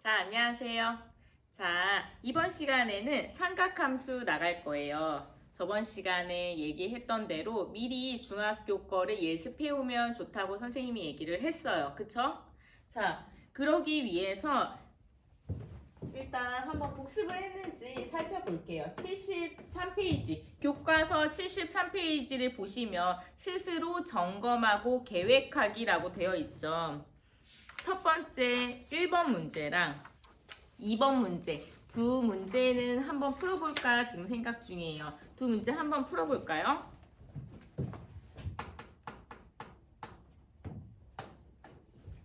자, 안녕하세요. 자, 이번 시간에는 삼각함수 나갈 거예요. 저번 시간에 얘기했던 대로 미리 중학교 거를 예습해 오면 좋다고 선생님이 얘기를 했어요. 그쵸? 자, 그러기 위해서 일단 한번 복습을 했는지 살펴볼게요. 73페이지, 교과서 73페이지를 보시면 스스로 점검하고 계획하기라고 되어 있죠. 첫 번째 1번 문제랑 2번 문제 두 문제는 한번 풀어볼까 지금 생각 중이에요. 두 문제 한번 풀어볼까요?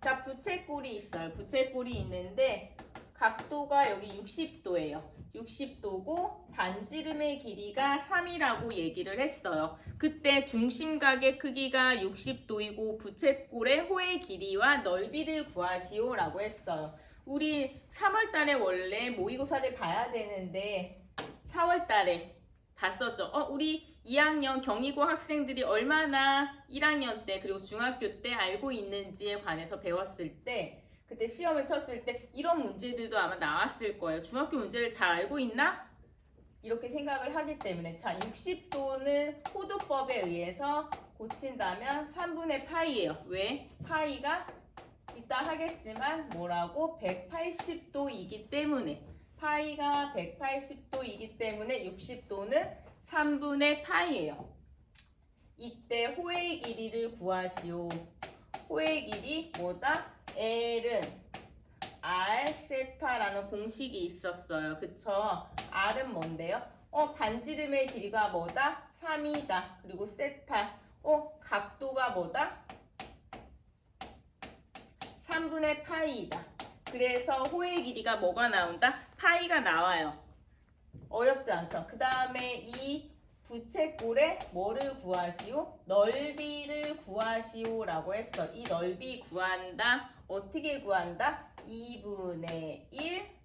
자, 부채꼴이 있어요. 부채꼴이 있는데 각도가 여기 60도예요. 60도고 반지름의 길이가 3이라고 얘기를 했어요. 그때 중심각의 크기가 60도이고 부채꼴의 호의 길이와 넓이를 구하시오 라고 했어요. 우리 3월달에 원래 모의고사를 봐야 되는데 4월달에 봤었죠. 우리 2학년 경희고 학생들이 얼마나 1학년 때 그리고 중학교 때 알고 있는지에 관해서 배웠을 때 그때 시험을 쳤을 때 이런 문제들도 아마 나왔을 거예요. 중학교 문제를 잘 알고 있나? 이렇게 생각을 하기 때문에 자 60도는 호도법에 의해서 고친다면 3분의 파이예요. 왜? 파이가 이따 하겠지만 뭐라고? 180도이기 때문에 파이가 180도이기 때문에 60도는 3분의 파이예요. 이때 호의 길이를 구하시오. 호의 길이 뭐다? L은 R 세타라는 공식이 있었어요. 그쵸? R은 뭔데요? 반지름의 길이가 뭐다? 3이다. 그리고 세타. 각도가 뭐다? 3분의 파이이다. 그래서 호의 길이가 뭐가 나온다? 파이가 나와요. 어렵지 않죠? 그 다음에 이 부채꼴에 뭐를 구하시오? 넓이를 구하시오 라고 했어. 이 넓이 구한다. 어떻게 구한다? 2분의 1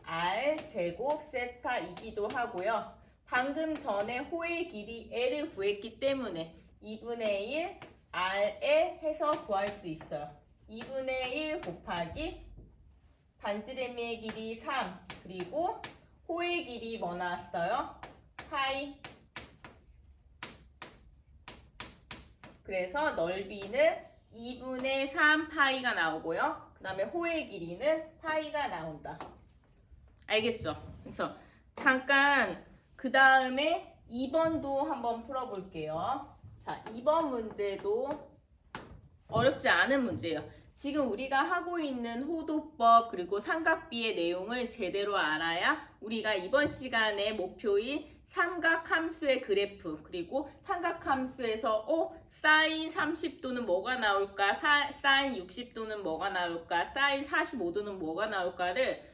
R 제곱 세타이기도 하고요. 방금 전에 호의 길이 L을 구했기 때문에 2분의 1 R에 해서 구할 수 있어요. 2분의 1 곱하기 반지름의 길이 3 그리고 호의 길이 뭐 나왔어요? 파이. 그래서 넓이는 2분의 3 파이가 나오고요. 그 다음에 호의 길이는 파이가 나온다. 알겠죠? 그쵸? 잠깐 그 다음에 2번도 한번 풀어볼게요. 자, 2번 문제도 어렵지 않은 문제예요. 지금 우리가 하고 있는 호도법 그리고 삼각비의 내용을 제대로 알아야 우리가 이번 시간의 목표인 삼각함수의 그래프 그리고 삼각함수에서 사인 30도는 뭐가 나올까? 사인 60도는 뭐가 나올까? 사인 45도는 뭐가 나올까를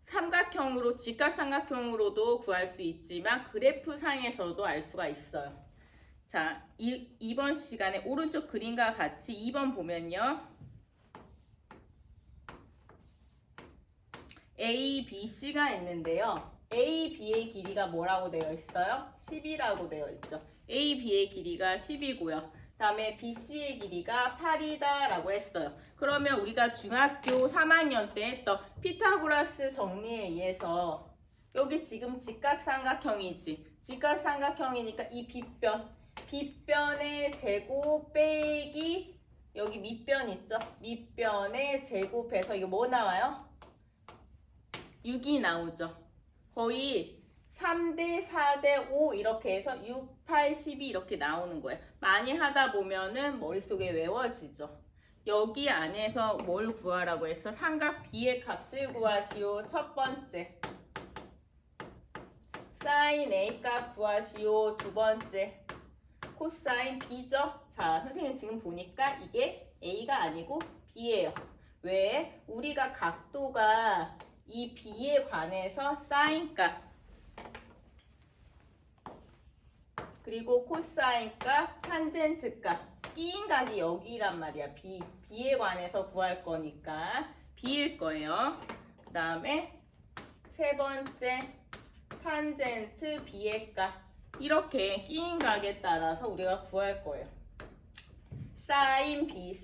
삼각형으로 직각삼각형으로도 구할 수 있지만 그래프 상에서도 알 수가 있어요. 자, 이번 시간에 오른쪽 그림과 같이 2번 보면요. A, B, C가 있는데요. A, B의 길이가 뭐라고 되어 있어요? 10이라고 되어 있죠. A, B의 길이가 10이고요. 그 다음에 B, C의 길이가 8이다 라고 했어요. 그러면 우리가 중학교 3학년 때 했던 피타고라스 정리에 의해서 여기 지금 직각삼각형이지. 직각삼각형이니까 이 빗변의 제곱 빼기 여기 밑변 있죠? 밑변의 제곱해서 이거 뭐 나와요? 6이 나오죠. 거의 3대 4대 5 이렇게 해서 6, 8, 12 이렇게 나오는 거예요. 많이 하다 보면은 머릿속에 외워지죠. 여기 안에서 뭘 구하라고 했어? 삼각 B의 값을 구하시오. 첫 번째. 사인 A 값 구하시오. 두 번째. 코사인 B죠? 자, 선생님 지금 보니까 이게 A가 아니고 B예요. 왜? 우리가 각도가 이 B에 관해서 사인 값 그리고 코사인 값, 탄젠트 값 끼인 각이 여기란 말이야. B에 관해서 구할 거니까 B일 거예요. 그 다음에 세 번째 탄젠트 B의 값 이렇게 끼인 각에 따라서 우리가 구할 거예요. 사인 B,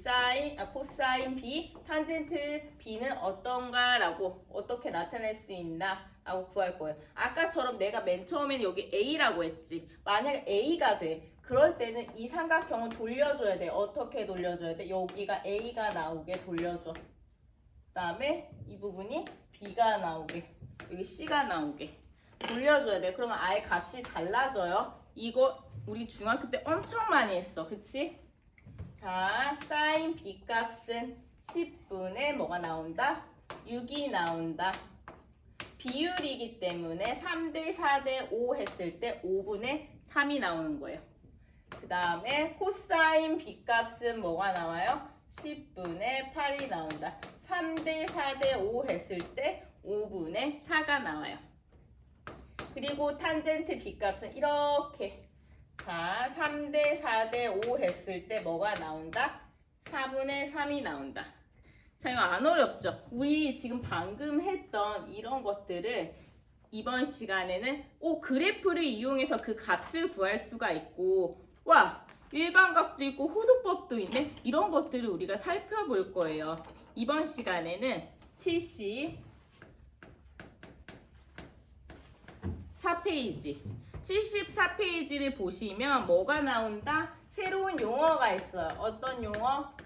코사인 B, 탄젠트 B는 어떤가? 라고 어떻게 나타낼 수 있나? 라고 구할 거예요. 아까처럼 내가 맨 처음에는 여기 A라고 했지. 만약에 A가 돼. 그럴 때는 이 삼각형을 돌려줘야 돼. 어떻게 돌려줘야 돼? 여기가 A가 나오게 돌려줘. 그 다음에 이 부분이 B가 나오게, 여기 C가 나오게 돌려줘야 돼. 그러면 아예 값이 달라져요. 이거 우리 중학교 때 엄청 많이 했어. 그치? 자, 사인 B 값은 10분의 뭐가 나온다? 6이 나온다. 비율이기 때문에 3대 4대 5 했을 때 5분의 3이 나오는 거예요. 그 다음에 코사인 B 값은 뭐가 나와요? 10분의 8이 나온다. 3대 4대 5 했을 때 5분의 4가 나와요. 그리고 탄젠트 B 값은 이렇게, 자, 3대 4대 5 했을 때 뭐가 나온다? 4분의 3이 나온다. 자, 이거 안 어렵죠? 우리 지금 방금 했던 이런 것들을 이번 시간에는 그래프를 이용해서 그 값을 구할 수가 있고, 와, 일반각도 있고 호도법도 있네? 이런 것들을 우리가 살펴볼 거예요. 이번 시간에는 74페이지 74페이지를 보시면 뭐가 나온다? 새로운 용어가 있어요. 어떤 용어?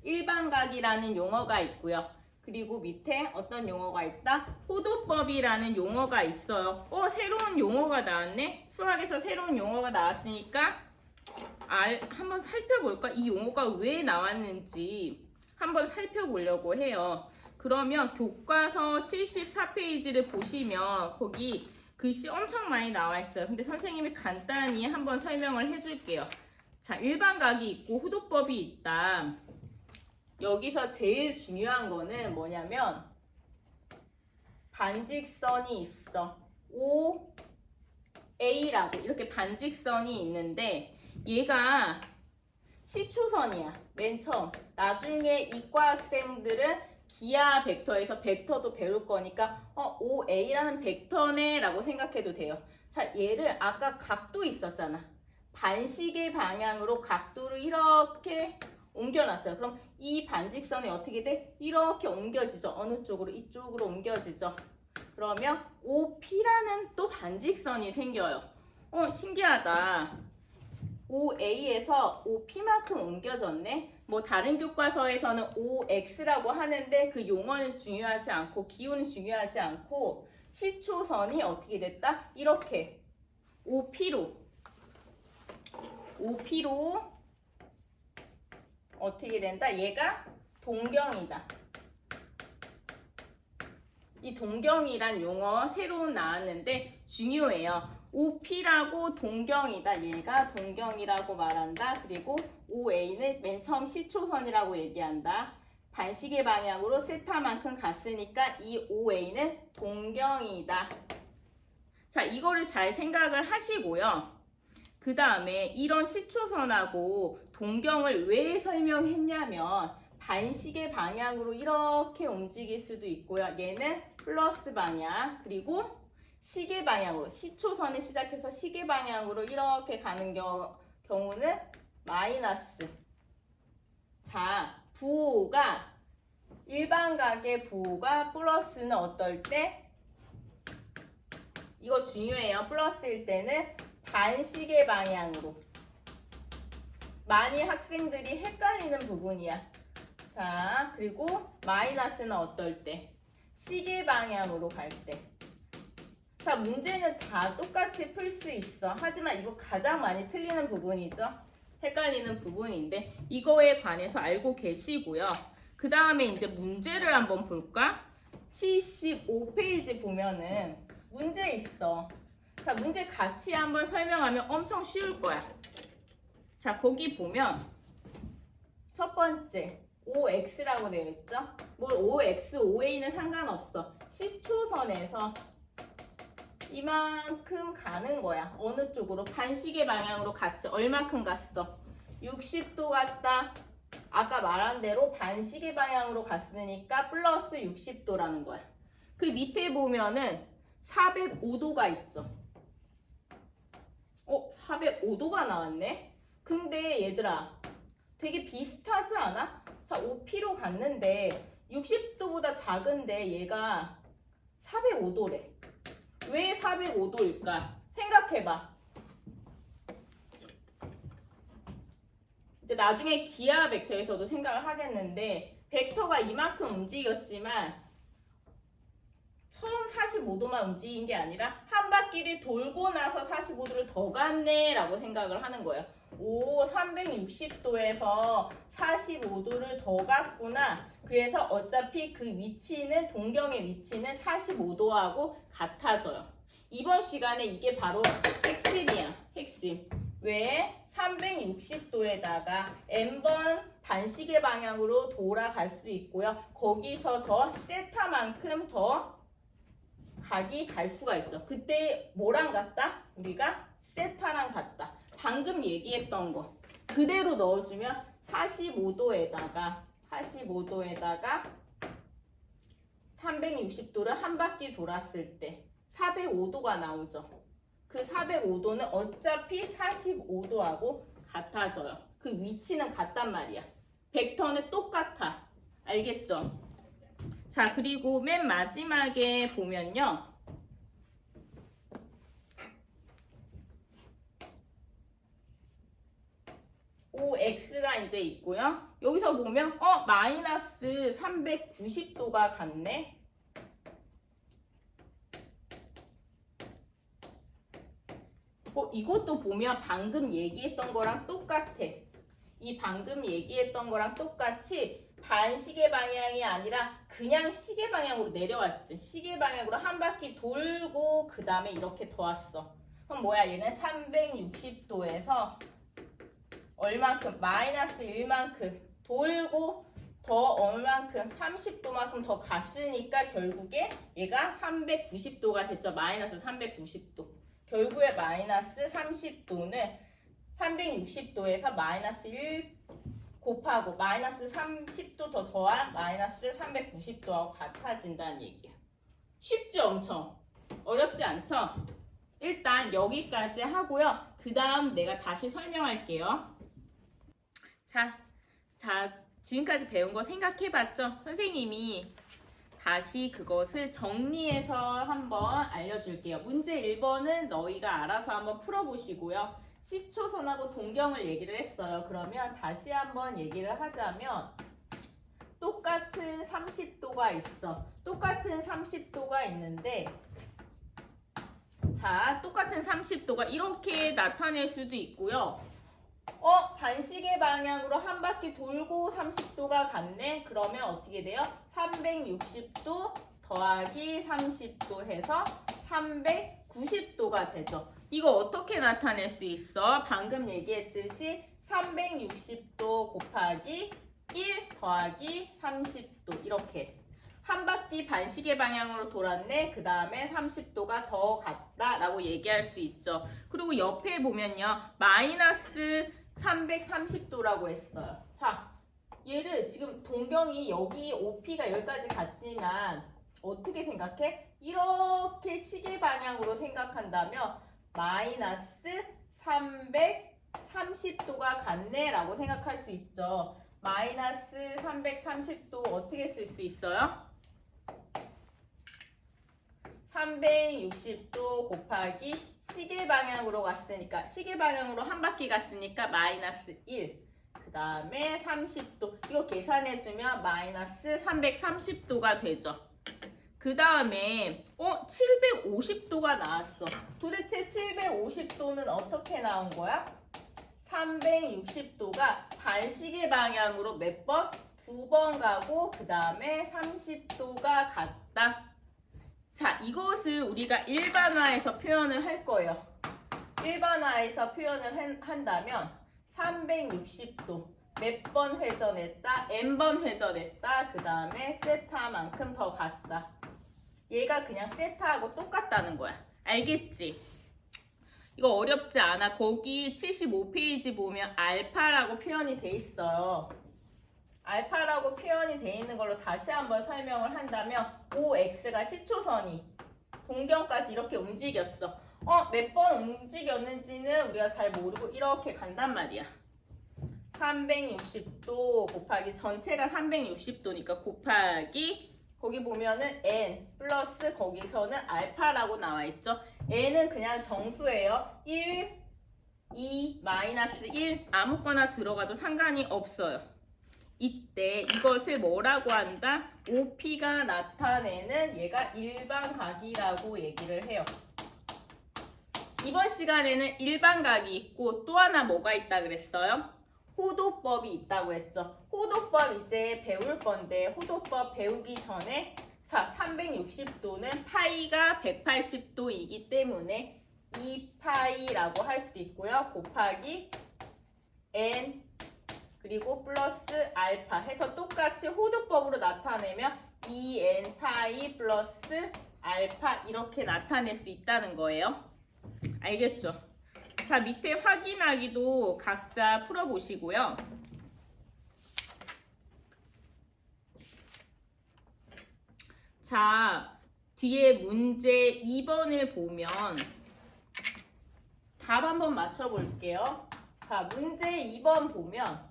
일반각이라는 용어가 있고요. 그리고 밑에 어떤 용어가 있다? 호도법이라는 용어가 있어요. 새로운 용어가 나왔네? 수학에서 새로운 용어가 나왔으니까 한번 살펴볼까? 이 용어가 왜 나왔는지 한번 살펴보려고 해요. 그러면 교과서 74페이지를 보시면 거기 글씨 엄청 많이 나와 있어요. 근데 선생님이 간단히 한번 설명을 해줄게요. 자, 일반각이 있고 호도법이 있다. 여기서 제일 중요한 거는 뭐냐면 반직선이 있어. OA라고 이렇게 반직선이 있는데 얘가 시초선이야. 맨 처음. 나중에 이과 학생들은 기하 벡터에서 벡터도 배울 거니까 OA라는 벡터네 라고 생각해도 돼요. 자, 얘를 아까 각도 있었잖아. 반시계 방향으로 각도를 이렇게 옮겨놨어요. 그럼 이 반직선이 어떻게 돼? 이렇게 옮겨지죠. 어느 쪽으로? 이쪽으로 옮겨지죠. 그러면 OP라는 또 반직선이 생겨요. 신기하다. OA에서 OP만큼 옮겨졌네. 뭐 다른 교과서에서는 OX라고 하는데 그 용어는 중요하지 않고 기호는 중요하지 않고 시초선이 어떻게 됐다? 이렇게 OP로 어떻게 된다? 얘가 동경이다. 이 동경이란 용어 새로 나왔는데 중요해요. OP라고 동경이다. 얘가 동경이라고 말한다. 그리고 OA는 맨 처음 시초선이라고 얘기한다. 반시계 방향으로 세타만큼 갔으니까 이 OA는 동경이다. 자, 이거를 잘 생각을 하시고요. 그 다음에 이런 시초선하고 동경을 왜 설명했냐면 반시계 방향으로 이렇게 움직일 수도 있고요. 얘는 플러스 방향, 그리고 시계 방향으로, 시초선에 시작해서 시계 방향으로 이렇게 가는 경우는 마이너스. 자, 부호가 일반각의 부호가 플러스는 어떨 때? 이거 중요해요. 플러스일 때는 반시계 방향으로. 많이 학생들이 헷갈리는 부분이야. 자, 그리고 마이너스는 어떨 때? 시계 방향으로 갈 때. 자, 문제는 다 똑같이 풀 수 있어. 하지만 이거 가장 많이 틀리는 부분이죠. 헷갈리는 부분인데 이거에 관해서 알고 계시고요. 그 다음에 이제 문제를 한번 볼까? 75페이지 보면은 문제 있어. 자, 문제 같이 한번 설명하면 엄청 쉬울 거야. 자, 거기 보면 첫 번째 OX라고 되어 있죠? 뭐 OX, OA는 상관없어. 시초선에서 이만큼 가는 거야. 어느 쪽으로? 반시계 방향으로 갔지. 얼마큼 갔어? 60도 갔다. 아까 말한 대로 반시계 방향으로 갔으니까 플러스 60도라는 거야. 그 밑에 보면은 405도가 있죠. 405도가 나왔네? 근데 얘들아, 되게 비슷하지 않아? 자, OP로 갔는데 60도보다 작은데 얘가 405도래. 왜 405도일까? 생각해봐. 이제 나중에 기하 벡터에서도 생각을 하겠는데 벡터가 이만큼 움직였지만 처음 45도만 움직인 게 아니라 한 바퀴를 돌고 나서 45도를 더 갔네 라고 생각을 하는 거예요. 360도에서 45도를 더 갔구나. 그래서 어차피 그 위치는, 동경의 위치는 45도하고 같아져요. 이번 시간에 이게 바로 핵심이야. 핵심. 왜? 360도에다가 n번 반시계 방향으로 돌아갈 수 있고요. 거기서 더 세타만큼 더 각이 갈 수가 있죠. 그때 뭐랑 같다? 우리가 세타랑 같다. 방금 얘기했던 거 그대로 넣어주면 45도에다가 360도를 한 바퀴 돌았을 때 405도가 나오죠. 그 405도는 어차피 45도하고 같아져요. 그 위치는 같단 말이야. 벡터는 똑같아. 알겠죠? 자, 그리고 맨 마지막에 보면요. OX가 이제 있고요. 여기서 보면 마이너스 390도가 같네. 이것도 보면 방금 얘기했던 거랑 똑같아. 이 방금 얘기했던 거랑 똑같이 반시계 방향이 아니라 그냥 시계 방향으로 내려왔지. 시계 방향으로 한 바퀴 돌고 그 다음에 이렇게 더 왔어. 그럼 뭐야? 얘는 360도에서 얼만큼? 마이너스 1만큼 돌고 더 얼만큼? 30도만큼 더 갔으니까 결국에 얘가 390도가 됐죠. 마이너스 390도. 결국에 마이너스 30도는 360도에서 마이너스 1 곱하고 마이너스 30도 더 더한 마이너스 390도하고 같아진다는 얘기야. 쉽지? 엄청 어렵지 않죠? 일단 여기까지 하고요. 그 다음 내가 다시 설명할게요. 자, 지금까지 배운 거 생각해봤죠? 선생님이 다시 그것을 정리해서 한번 알려줄게요. 문제 1번은 너희가 알아서 한번 풀어보시고요. 시초선하고 동경을 얘기를 했어요. 그러면 다시 한번 얘기를 하자면 똑같은 30도가 있어. 똑같은 30도가 있는데 자, 똑같은 30도가 이렇게 나타낼 수도 있고요. 반시계 방향으로 한 바퀴 돌고 30도가 같네. 그러면 어떻게 돼요? 360도 더하기 30도 해서 390도가 되죠. 이거 어떻게 나타낼 수 있어? 방금 얘기했듯이 360도 곱하기 1 더하기 30도 이렇게 한 바퀴 반시계 방향으로 돌았네. 그 다음에 30도가 더 갔다라고 얘기할 수 있죠. 그리고 옆에 보면요. 마이너스 330도라고 했어요. 자, 얘를 지금 동경이 여기 OP가 여기까지 갔지만 어떻게 생각해? 이렇게 시계 방향으로 생각한다면 마이너스 330도가 갔네 라고 생각할 수 있죠. 마이너스 330도 어떻게 쓸 수 있어요? 360도 곱하기 시계 방향으로 갔으니까 시계 방향으로 한 바퀴 갔으니까 마이너스 1. 그 다음에 30도 이거 계산해주면 마이너스 330도가 되죠. 그 다음에 750도가 나왔어. 도대체 750도는 어떻게 나온 거야? 360도가 반시계 방향으로 몇 번? 2번 가고 그 다음에 30도가 같다. 자, 이것을 우리가 일반화해서 표현을 할 거예요. 일반화해서 표현을 한다면 360도 몇 번 회전했다? n번 회전했다. 그 다음에 세타만큼 더 갔다. 얘가 그냥 세타하고 똑같다는 거야. 알겠지? 이거 어렵지 않아. 거기 75페이지 보면 알파라고 표현이 돼 있어요. 알파라고 표현이 돼 있는 걸로 다시 한번 설명을 한다면 OX가 시초선이 동경까지 이렇게 움직였어. 몇 번 움직였는지는 우리가 잘 모르고 이렇게 간단 말이야. 360도 곱하기 전체가 360도니까 곱하기 거기 보면은 n 플러스 거기서는 알파라고 나와 있죠. n은 그냥 정수예요. 1, 2, 마이너스 1 아무거나 들어가도 상관이 없어요. 이때 이것을 뭐라고 한다? OP가 나타내는 얘가 일반각이라고 얘기를 해요. 이번 시간에는 일반각이 있고 또 하나 뭐가 있다 그랬어요? 호도법이 있다고 했죠. 호도법 이제 배울 건데 호도법 배우기 전에 자 360도는 파이가 180도이기 때문에 2파이라고 할 수 있고요. 곱하기 n 그리고 플러스 알파 해서 똑같이 호도법으로 나타내면 2n 파이 플러스 알파 이렇게 나타낼 수 있다는 거예요. 알겠죠? 자, 밑에 확인하기도 각자 풀어보시고요. 자, 뒤에 문제 2번을 보면 답 한번 맞춰볼게요. 자, 문제 2번 보면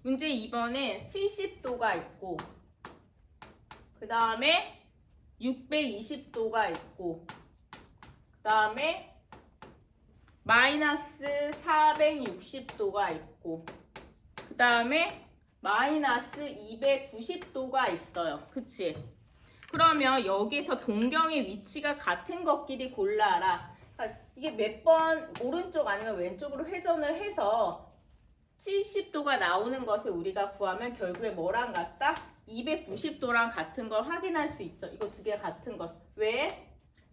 문제 2번에 70도가 있고 그 다음에 620도가 있고 그 다음에 마이너스 460도가 있고 그 다음에 마이너스 290도가 있어요. 그치? 그러면 여기서 동경의 위치가 같은 것끼리 골라라. 그러니까 이게 몇 번 오른쪽 아니면 왼쪽으로 회전을 해서 70도가 나오는 것을 우리가 구하면 결국에 뭐랑 같다? 290도랑 같은 걸 확인할 수 있죠. 이거 두 개 같은 걸. 왜?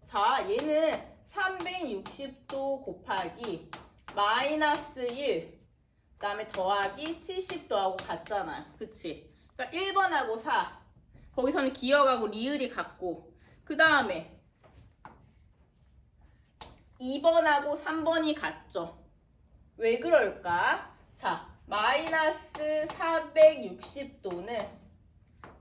자, 얘는 360도 곱하기 마이너스 1, 그 다음에 더하기 70도하고 같잖아요. 그치? 그러니까 1번하고 4. 거기서는 기억하고 리을이 같고 그 다음에 2번하고 3번이 같죠. 왜 그럴까? 자, 마이너스 460도는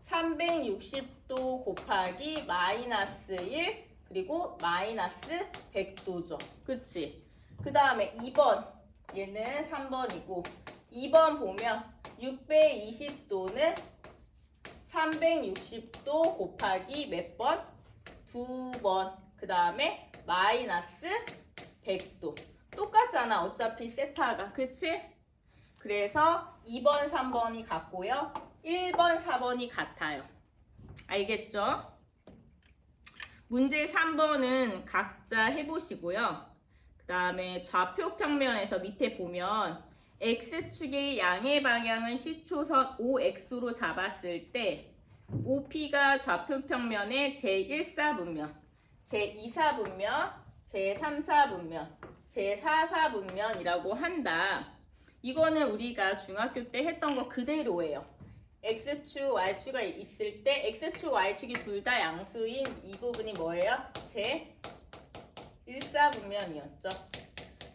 360도 곱하기 마이너스 1 그리고 마이너스 100도죠. 그치? 그 다음에 2번 얘는 3번이고 2번 보면 620도는 360도 곱하기 몇 번? 2번. 그 다음에 마이너스 100도. 똑같잖아. 어차피 세타가. 그치? 그래서 2번, 3번이 같고요. 1번, 4번이 같아요. 알겠죠? 문제 3번은 각자 해보시고요. 그 다음에 좌표 평면에서 밑에 보면 X축의 양의 방향은 시초선 OX로 잡았을 때 OP가 좌표 평면의 제1사분면, 제2사분면, 제3사분면, 제4사분면이라고 한다. 이거는 우리가 중학교 때 했던 거 그대로예요. X축, Y축이 있을 때 X축, Y축이 둘 다 양수인 이 부분이 뭐예요? 제1사분면이었죠.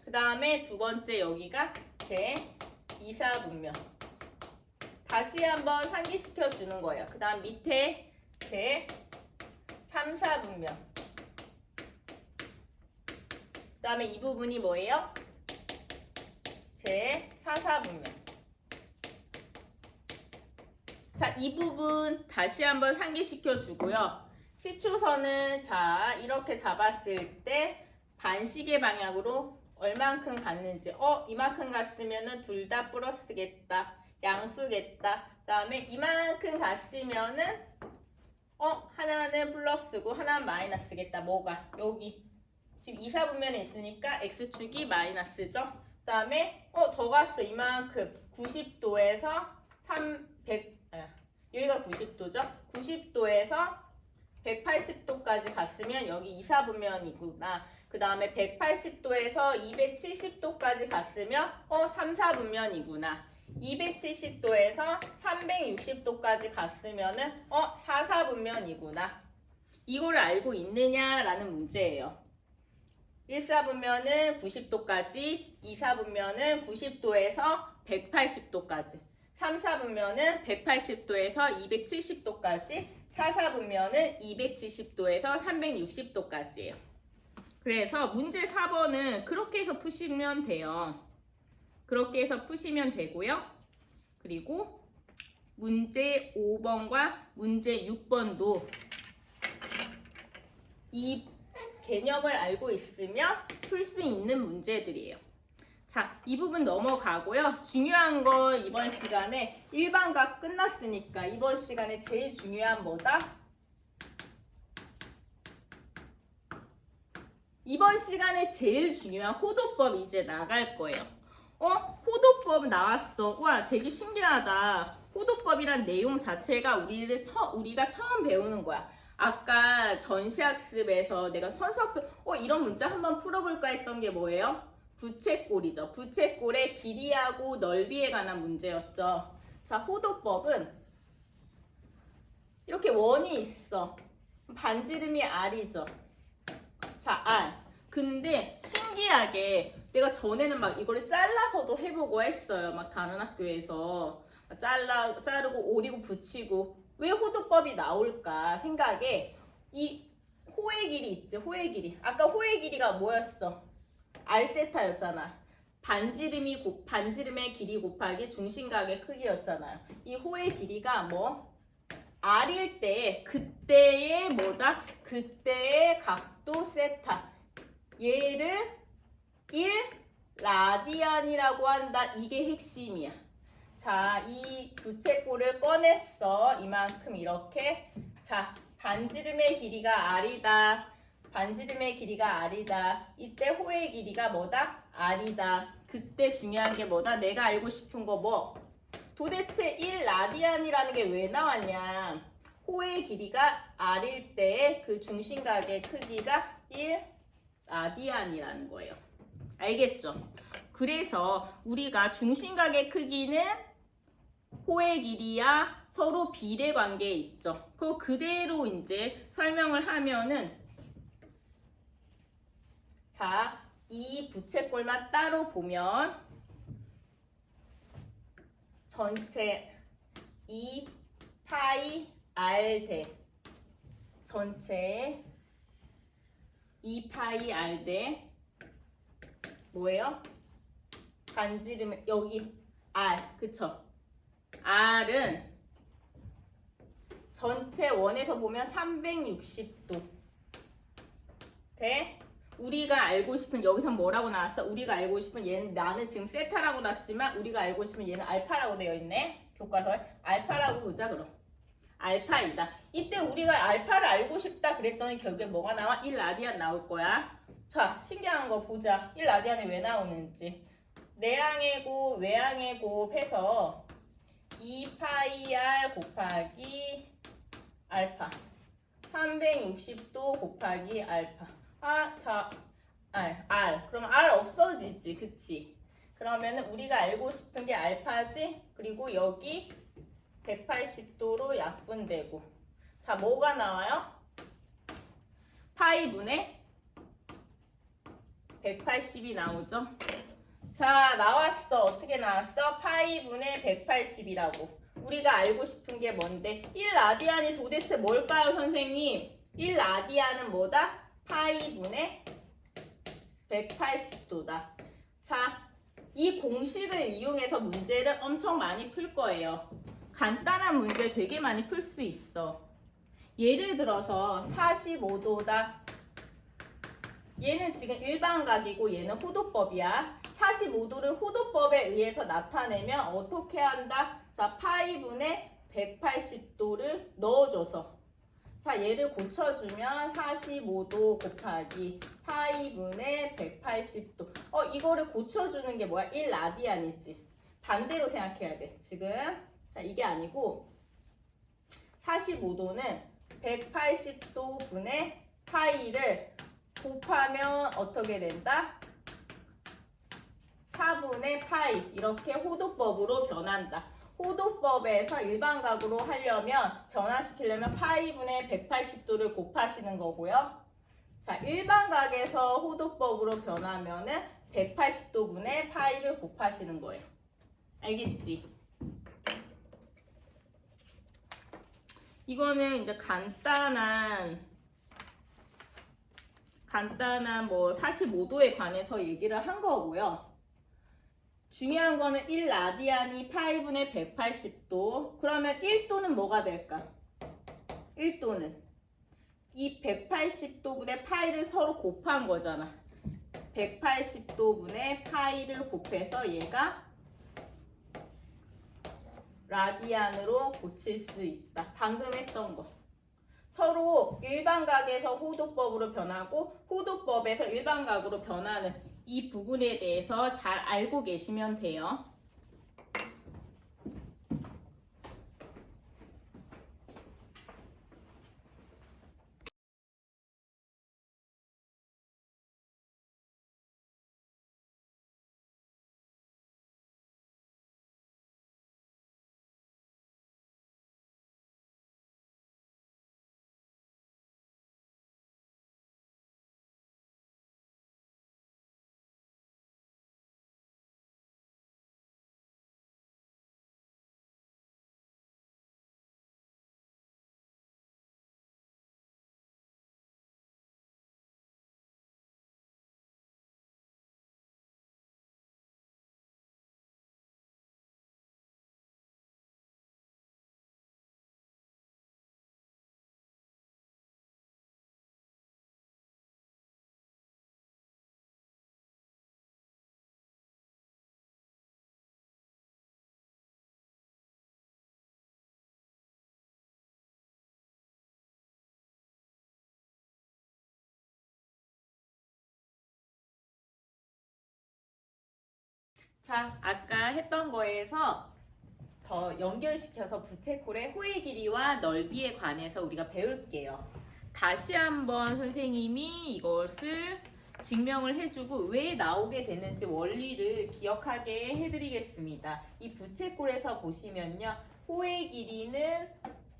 그 다음에 두 번째 여기가 제2사분면. 다시 한번 상기시켜 주는 거예요. 그 다음 밑에 제3사분면. 그 다음에 이 부분이 뭐예요? 제4사분면. 자, 이 부분 다시 한번 상기시켜 주고요. 시초선은 자, 이렇게 잡았을 때 반시계 방향으로 얼만큼 갔는지 이만큼 갔으면은 둘 다 플러스겠다. 양수겠다. 그 다음에 이만큼 갔으면은 하나는 플러스고 하나는 마이너스겠다. 뭐가? 여기. 지금 2사분면에 있으니까 X축이 마이너스죠. 그 다음에 더 갔어. 이만큼. 90도에서 여기가 90도죠. 90도에서 180도까지 갔으면 여기 2사분면이구나. 그 다음에 180도에서 270도까지 갔으면 3사분면이구나. 270도에서 360도까지 갔으면은 4사분면이구나. 이거를 알고 있느냐라는 문제예요. 1사분면은 90도까지, 2사분면은 90도에서 180도까지, 3, 4분면은 180도에서 270도까지, 4, 4분면은 270도에서 360도까지예요. 그래서 문제 4번은 그렇게 해서 푸시면 돼요. 그렇게 해서 푸시면 되고요. 그리고 문제 5번과 문제 6번도 이 개념을 알고 있으면 풀 수 있는 문제들이에요. 자, 이 부분 넘어가고요. 중요한 거 이번 시간에 일반각 끝났으니까 이번 시간에 제일 중요한 뭐다? 이번 시간에 제일 중요한 호도법 이제 나갈 거예요. 호도법 나왔어. 와, 되게 신기하다. 호도법이란 내용 자체가 우리가 처음 배우는 거야. 아까 전시학습에서 내가 선수학습 이런 문제 한번 풀어볼까 했던 게 뭐예요? 부채꼴이죠. 부채꼴의 길이하고 넓이에 관한 문제였죠. 자, 호도법은 이렇게 원이 있어. 반지름이 R이죠. 자, R. 근데 신기하게 내가 전에는 막 이거를 잘라서도 해보고 했어요. 막 다른 학교에서 자르고 오리고 붙이고 왜 호도법이 나올까 생각에 이 호의 길이 있지. 호의 길이. 아까 호의 길이가 뭐였어? R세타였잖아. 반지름의 길이 곱하기 중심각의 크기였잖아요. 이 호의 길이가 뭐? R일 때 그때의 뭐다? 그때의 각도 세타. 얘를 1라디안이라고 한다. 이게 핵심이야. 자, 이 부채꼴을 꺼냈어. 이만큼 이렇게. 자, 반지름의 길이가 R이다. 반지름의 길이가 R이다. 이때 호의 길이가 뭐다? R이다. 그때 중요한 게 뭐다? 내가 알고 싶은 거 뭐? 도대체 1라디안이라는 게 왜 나왔냐? 호의 길이가 R일 때 그 중심각의 크기가 1라디안이라는 거예요. 알겠죠? 그래서 우리가 중심각의 크기는 호의 길이야 서로 비례 관계에 있죠. 그거 그대로 이제 설명을 하면은 자, 이 부채꼴만 따로 보면 전체 2파이 R 대 전체 2파이 R 대 뭐예요? 반지름 여기 R 그쵸? R은 전체 원에서 보면 360도 대 우리가 알고 싶은 여기서 뭐라고 나왔어? 우리가 알고 싶은 얘는 나는 지금 세타라고 났지만 우리가 알고 싶은 얘는 알파라고 되어 있네. 교과서에 알파라고 보자 그럼. 알파이다. 이때 우리가 알파를 알고 싶다 그랬더니 결국에 뭐가 나와? 1라디안 나올 거야. 자, 신기한 거 보자. 1라디안이 왜 나오는지. 내항의 곱, 외항의 곱 해서 2파이 R 곱하기 알파 360도 곱하기 알파 자, R. 그러면 R 없어지지, 그치? 그러면은 우리가 알고 싶은 게 알파지? 그리고 여기 180도로 약분되고. 자, 뭐가 나와요? 파이분의 180이 나오죠? 자, 나왔어. 어떻게 나왔어? 파이분의 180이라고. 우리가 알고 싶은 게 뭔데? 1라디안이 도대체 뭘까요, 선생님? 1라디안은 뭐다? 파이분의 180도다. 자, 이 공식을 이용해서 문제를 엄청 많이 풀 거예요. 간단한 문제 되게 많이 풀 수 있어. 예를 들어서 45도다. 얘는 지금 일반각이고 얘는 호도법이야. 45도를 호도법에 의해서 나타내면 어떻게 한다? 자, 파이분의 180도를 넣어줘서 자, 얘를 고쳐주면 45도 곱하기 파이분의 180도. 이거를 고쳐주는 게 뭐야? 1라디안이지. 반대로 생각해야 돼. 지금. 자, 이게 아니고 45도는 180도 분의 파이를 곱하면 어떻게 된다? 4분의 파이. 이렇게 호도법으로 변한다. 호도법에서 일반각으로 하려면 변화시키려면 파이분의 180도를 곱하시는 거고요. 자, 일반각에서 호도법으로 변하면은 180도 분의 파이를 곱하시는 거예요. 알겠지? 이거는 이제 간단한 뭐 45도에 관해서 얘기를 한 거고요. 중요한 거는 1라디안이 파이분의 180도. 그러면 1도는 뭐가 될까? 1도는 이 180도분의 파이를 서로 곱한 거잖아. 180도분의 파이를 곱해서 얘가 라디안으로 고칠 수 있다. 방금 했던 거. 서로 일반각에서 호도법으로 변하고 호도법에서 일반각으로 변하는 이 부분에 대해서 잘 알고 계시면 돼요. 자, 아까 했던 거에서 더 연결시켜서 부채꼴의 호의 길이와 넓이에 관해서 우리가 배울게요. 다시 한번 선생님이 이것을 증명을 해주고 왜 나오게 되는지 원리를 기억하게 해드리겠습니다. 이 부채꼴에서 보시면요. 호의 길이는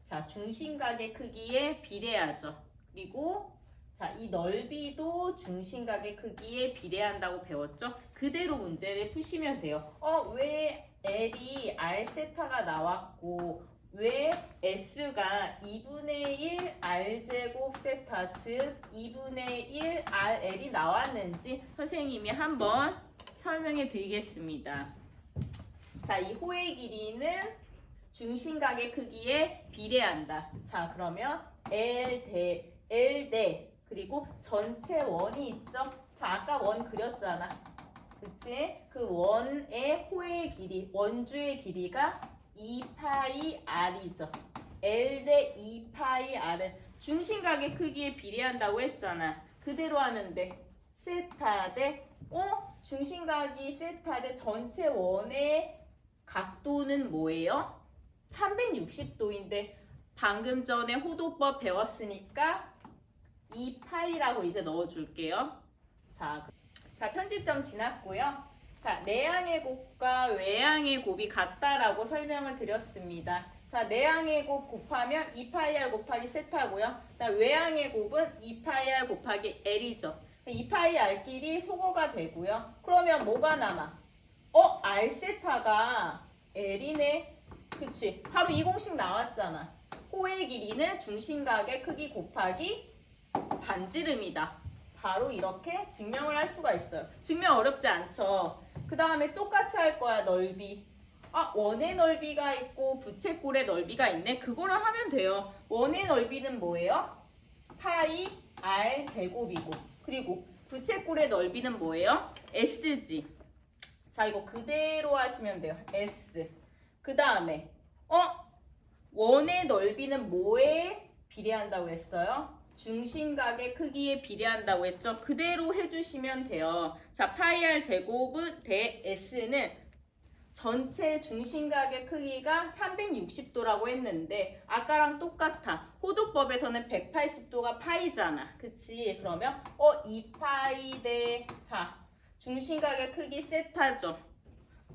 자, 중심각의 크기에 비례하죠. 그리고 자, 이 넓이도 중심각의 크기에 비례한다고 배웠죠? 그대로 문제를 푸시면 돼요. 왜 L이 R세타가 나왔고 왜 S가 2분의 1 R제곱 세타 즉 2분의 1 RL이 나왔는지 선생님이 한번 설명해 드리겠습니다. 자, 이 호의 길이는 중심각의 크기에 비례한다. 자, 그러면 L 대 그리고 전체 원이 있죠? 자, 아까 원 그렸잖아. 그치? 그 원의 호의 길이, 원주의 길이가 2파이 R이죠. L 대 2파이 R은 중심각의 크기에 비례한다고 했잖아. 그대로 하면 돼. 세타 대, 중심각이 세타 대 전체 원의 각도는 뭐예요? 360도인데 방금 전에 호도법 배웠으니까 2파이라고 이제 넣어줄게요. 자, 편집점 지났고요. 자, 내향의 곱과 외향의 곱이 같다라고 설명을 드렸습니다. 자, 내향의 곱 곱하면 2파이r 곱하기 세타고요. 외향의 곱은 2파이r 곱하기 L이죠. 2파이r끼리 소거가 되고요. 그러면 뭐가 남아? R세타가 L이네. 그치? 바로 이 공식 나왔잖아. 호의 길이는 중심각의 크기 곱하기 반지름이다. 바로 이렇게 증명을 할 수가 있어요. 증명 어렵지 않죠? 그 다음에 똑같이 할 거야, 넓이. 원의 넓이가 있고 부채꼴의 넓이가 있네. 그거를 하면 돼요. 원의 넓이는 뭐예요? 파이 R 제곱이고 그리고 부채꼴의 넓이는 뭐예요? S지. 자, 이거 그대로 하시면 돼요. S. 그 다음에 원의 넓이는 뭐에 비례한다고 했어요? 중심각의 크기에 비례한다고 했죠? 그대로 해주시면 돼요. 자, 파이 R 제곱은 대 S는 전체 중심각의 크기가 360도라고 했는데 아까랑 똑같아. 호도법에서는 180도가 파이잖아. 그치? 그러면 2파이 대 자, 중심각의 크기 세타죠.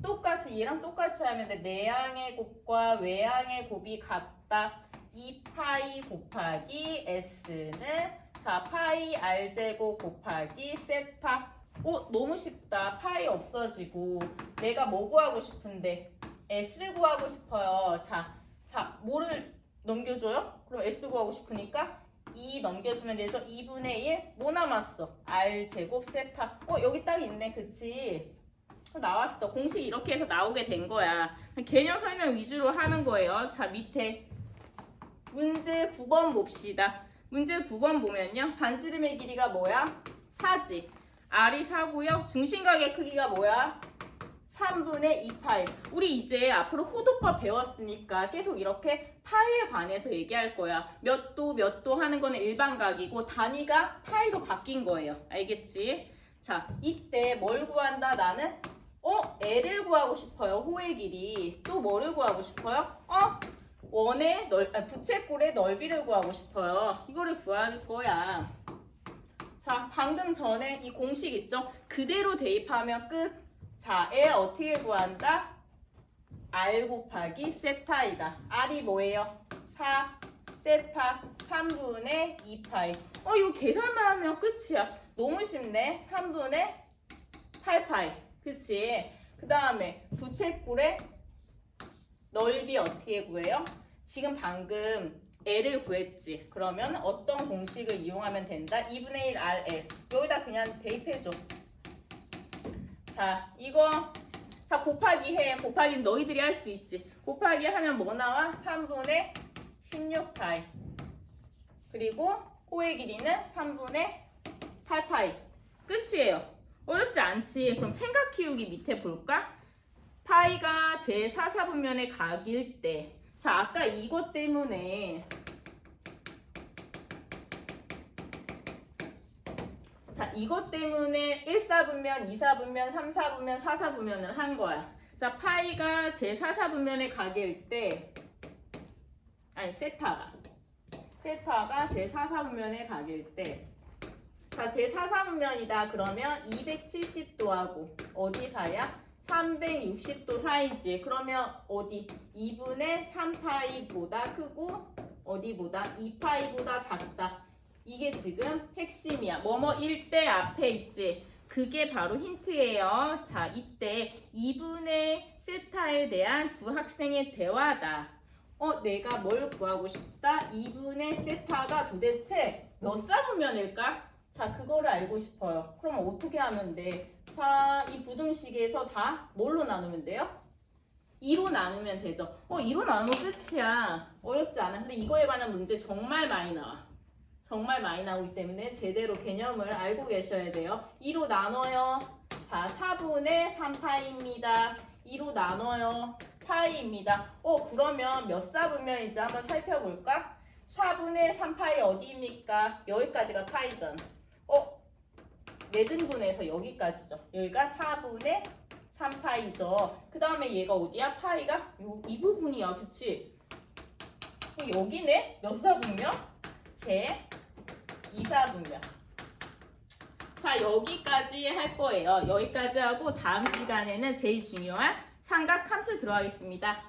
똑같이 얘랑 똑같이 하면 돼. 내향의 곱과 외향의 곱이 같다. 2파이 곱하기 S는 자, 파이 R제곱 곱하기 세타. 너무 쉽다. 파이 없어지고 내가 뭐 구하고 싶은데 S 구하고 싶어요. 자, 뭐를 넘겨줘요? 그럼 S 구하고 싶으니까 2 넘겨주면 되죠? 2분의 1 뭐 남았어? R제곱 세타. 여기 딱 있네. 그치? 나왔어. 공식 이렇게 해서 나오게 된 거야. 개념 설명 위주로 하는 거예요. 자, 밑에 문제 9번 봅시다. 문제 9번 보면요. 반지름의 길이가 뭐야? 4지. R이 4고요. 중심각의 크기가 뭐야? 3분의 2파이. 우리 이제 앞으로 호도법 배웠으니까 계속 이렇게 파이에 관해서 얘기할 거야. 몇 도 하는 거는 일반각이고 단위가 파이로 바뀐 거예요. 알겠지? 자, 이때 뭘 구한다? 나는 L을 구하고 싶어요. 호의 길이. 또 뭐를 구하고 싶어요? 원의 부채꼴의 넓이를 구하고 싶어요. 이거를 구할 거야. 자, 방금 전에 이 공식 있죠? 그대로 대입하면 끝. 자, L 어떻게 구한다? R 곱하기 세타이다. R이 뭐예요? 4, 세타 3분의 2파이. 이거 계산만 하면 끝이야. 너무 쉽네. 3분의 8파이. 그치? 그 다음에 부채꼴의 넓이 어떻게 구해요? 지금 방금 L을 구했지. 그러면 어떤 공식을 이용하면 된다? 2분의 1 RL. 여기다 그냥 대입해줘. 자, 이거 자 곱하기 해. 곱하기는 너희들이 할 수 있지. 곱하기 하면 뭐 나와? 3분의 16파이. 그리고 호의 길이는 3분의 8파이. 끝이에요. 어렵지 않지. 그럼 생각 키우기 밑에 볼까? 파이가 제4사분면의 각일 때. 자, 아까 이것 때문에 이것 때문에 1사분면, 2사분면, 3사분면, 4사분면을 한 거야. 자, 파이가 제4사분면의 각일 때, 아니, 세타가 제4사분면의 각일 때, 자, 제4사분면이다. 그러면 270도하고 어디 사이야? 360도 사이지. 그러면 어디? 2분의 3파이보다 크고 어디보다? 2파이보다 작다. 이게 지금 핵심이야. 뭐뭐 1대 앞에 있지. 그게 바로 힌트예요. 자, 이때 2분의 세타에 대한 두 학생의 대화다. 내가 뭘 구하고 싶다? 2분의 세타가 도대체 몇 사분면일까? 자, 그거를 알고 싶어요. 그럼 어떻게 하면 돼? 자, 이 부등식에서 다 뭘로 나누면 돼요? 2로 나누면 되죠. 2로 나누면 끝이야. 어렵지 않아. 근데 이거에 관한 문제 정말 많이 나와. 정말 많이 나오기 때문에 제대로 개념을 알고 계셔야 돼요. 2로 나눠요. 자, 4분의 3파이입니다. 2로 나눠요. 파이입니다. 그러면 몇 사분면인지 한번 살펴볼까? 4분의 3파이 어디입니까? 여기까지가 파이잖아. 내등분해서 여기까지죠. 여기가 4분의 3파이죠. 그 다음에 얘가 어디야? 파이가 이 부분이야. 그치? 여기네? 몇 사분면? 제 2사분면. 자, 여기까지 할 거예요. 여기까지 하고 다음 시간에는 제일 중요한 삼각함수 들어가겠습니다.